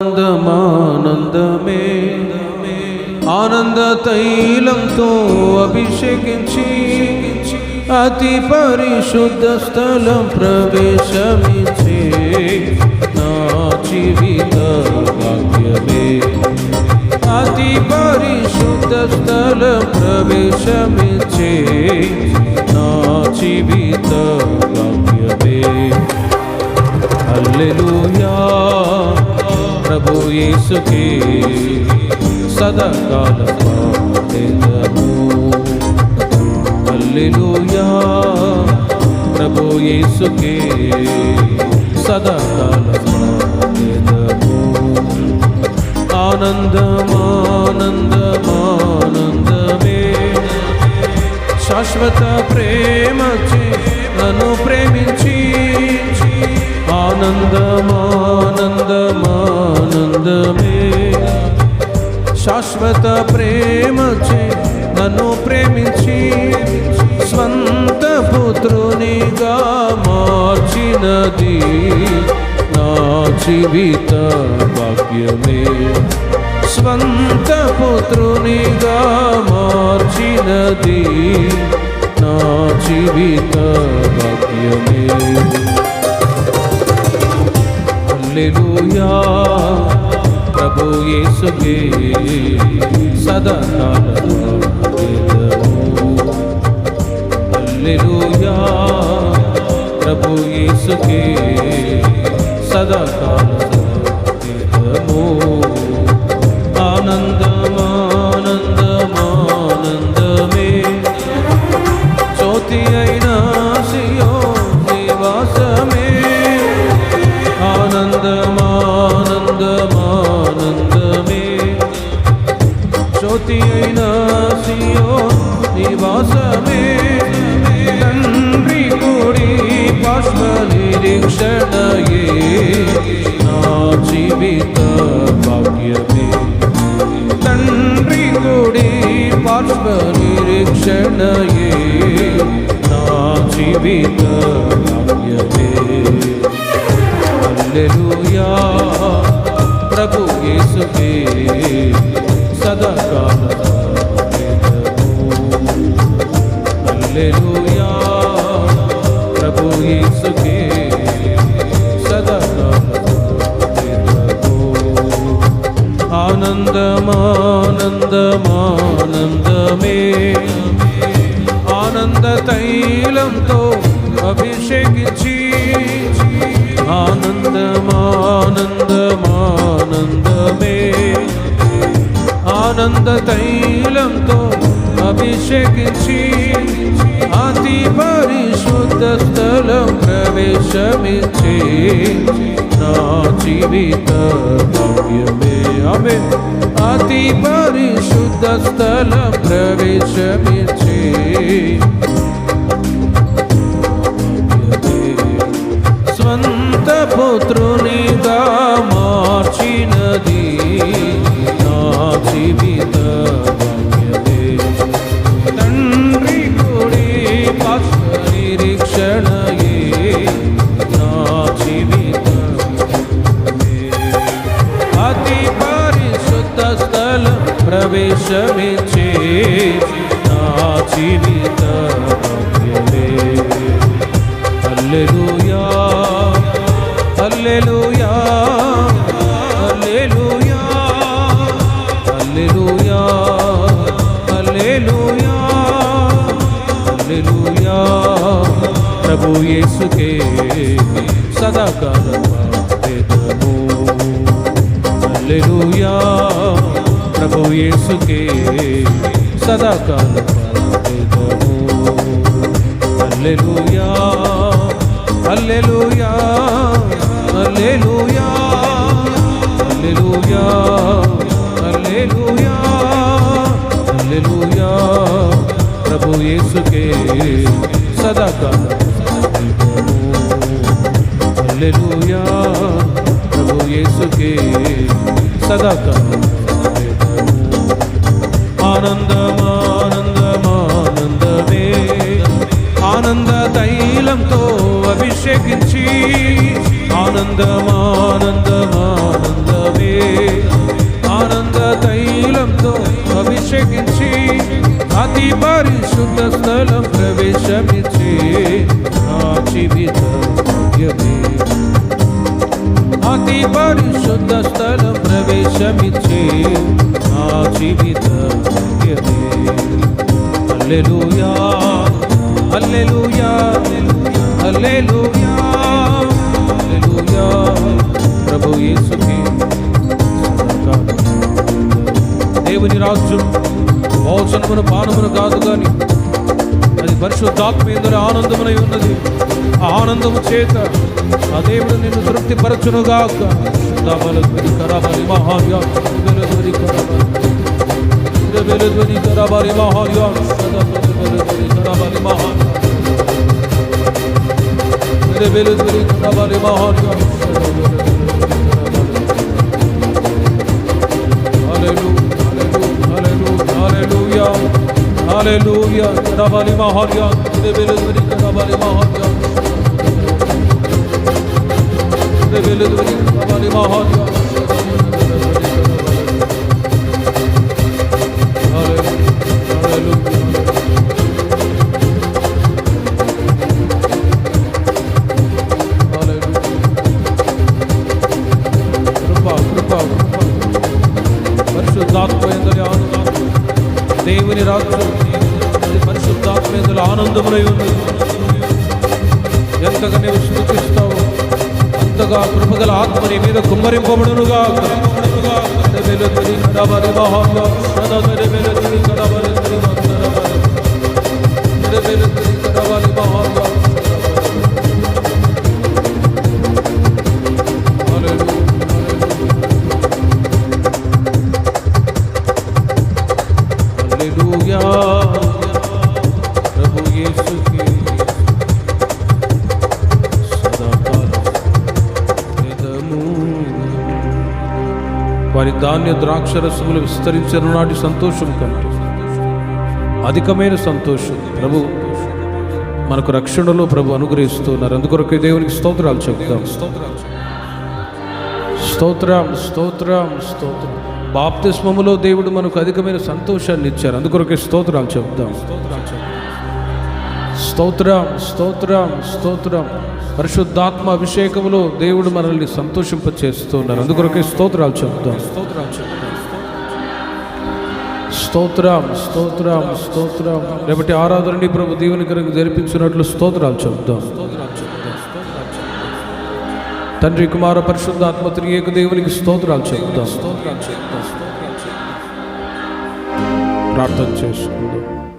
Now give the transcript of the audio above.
ఆనందమే ఆనంద తైలంతో అభిషేకించి అతి పరిశుద్ధ స్థలం ప్రవేశమిచ్చే నా జీవిత భాగ్యమే. అతి పరిశుద్ధ స్థలం ప్రవేశమిచ్చే నా జీవిత భాగ్యమే. హల్లెలూయా ప్రభు యేసుకే సదాకాలం పాడెదము. హల్లెలూయా ప్రభు యేసుకే సదాకాలం పాడెదము. ఆనందమానందమానందమే శాశ్వత ప్రేమచే నన్ను ప్రేమించి ఆనందమానందమానందమే శాశ్వత ప్రేమచే నన్ను ప్రేమించి స్వంత పుత్రునిగా మార్చినది నా జీవిత భాగ్యమే. స్వంత పుత్రునిగా మార్చినది నా జీవిత భాగ్యమే. హల్లెలూయా ప్రభు యేసుకే సదాకాలం పాడెదము. హల్లెలూయా ప్రభు యేసుకే సదాకాలం పాడెదము. ఆనందమానందమానందమే జ్యోతి అయిన సియోను నివాసమే. ఆనందమానందమానందమే జ్యోతి అయిన సియోను నివాసమే. తండ్రి కుడి బాష్ప నిరీక్షణయే నా జీవిత భాగ్యమే. తండ్రి కుడి బాష్ప నిరీక్షణయే నా జీవిత భాగ్యమే. హల్లెలూయా ప్రభు యేసుకే సదాకాలం పాడెదము. హల్లెలూయా ప్రభు యేసుకే సదాకాలం పాడెదము. ఆనందమానందమానందమే ఆనంద తైలంతో అభిషేకించి ఆనందమానందమానందమే ఆనంద తైలంతో అభిషేకించి అతి పరిశుద్ధ స్థలం ప్రవేశమిచ్చే నా జీవిత భాగ్యమే. ఆమేన్. అతి పరిశుద్ధ స్థలం ప్రవేశమిచ్చే స్వంత పుత్రునిగా మార్చినది నా జీవిత భాగ్యమే. తండ్రి కుడి బాష్ప నిరీక్షణయే నా జీవిత భాగ్యమే. అతి పరిశుద్ధ స్థలం ప్రవేశమిచ్చే నా జీవిత భాగ్యమే. హల్లెలూయా హల్లెలూయా హల్లెలూయా హల్లెలూయా హల్లెలూయా హల్లెలూయా ప్రభు యేసుకే సదాకాలం పాడెదము. హల్లెలూయా ప్రభు యేసుకే సదాకాలం పాడెదము. హల్లెలూయా హల్లెలూయా హల్లెలూయా హల్లెలూయా హల్లెలూయా హల్లెలూయా ప్రభు యేసుకే సదాకాలం పాడెదము. హల్లెలూయా ప్రభు యేసుకే సదాకాలం పాడెదము. ఆనందమానందమానందమే ఆనంద తైలంతో అభిషేకించి ఆనందమానందమానంద దినమే ఆనంద తైలంతో అభిషేకించి అతి పరిశుద్ధ స్థలం ప్రవేశమిచ్చే నా జీవిత భాగ్యమే. అతి పరిశుద్ధ స్థలం ప్రవేశమిచ్చే నా జీవిత భాగ్యమే. హల్లెలూయా హల్లెలూయా హల్లెలూయా హల్లెలూయా. ప్రభు యేసుకి దేవుని రాజ్యం భోజనమును పానమును కాదు కానీ అది పరిశుద్ధాత్మ యందు ఆనందమునై ఉన్నది. ఆ ఆనందము చేత ఆ దేవుడు నిన్ను తృప్తిపరచునుగాక. కరాబలి మహార్యా కరాబలి మహార్యా కరాబలి మహార్యా. Hallelujah, hallelujah, Karabali Maharya, Develudri Karabali Maharya, Develudri Karabali Maharya, Hallelujah. దేవుని రాజ్యం అది పరిశుద్ధాత్మేందుల ఆనందమునై ఉంది. ఎంతగా నీవు స్తుతిస్తావో అంతగా కృపగల ఆత్మ నీ మీద కుమ్మరింపబడునుగా. ప్రభు యేసుకి వారి ధాన్య ద్రాక్షరసములు విస్తరించిన నాటి సంతోషం కంటే అధికమైన సంతోషం ప్రభు మనకు రక్షణలో ప్రభు అనుగ్రహిస్తున్నారు. అందుకొరకు దేవునికి స్తోత్రాలు చెప్తాం. స్తోత్రం స్తోత్రం స్తోత్రం. బాప్తిస్మములో దేవుడు మనకు అధికమైన సంతోషాన్ని ఇచ్చారు. అందుకొరకే స్తోత్రాలు చెప్తాం. స్తోత్రం స్తోత్రం స్తోత్రం. పరిశుద్ధాత్మ అభిషేకములో దేవుడు మనల్ని సంతోషింపచేస్తున్నారు. అందుకొరకే స్తోత్రాలు చెప్తాం. స్తోత్రం స్తోత్రం స్తోత్రం. రేపటి ఆరాధనని ప్రభు దీవెనకరంగా జరిపించినట్లు స్తోత్రాలు చెప్తాం. తండ్రి కుమార పరిశుద్ధాత్మ త్రియేక దేవునికి స్తోత్రాలు చెప్తాం. ప్రార్థన చేసుకుందాం.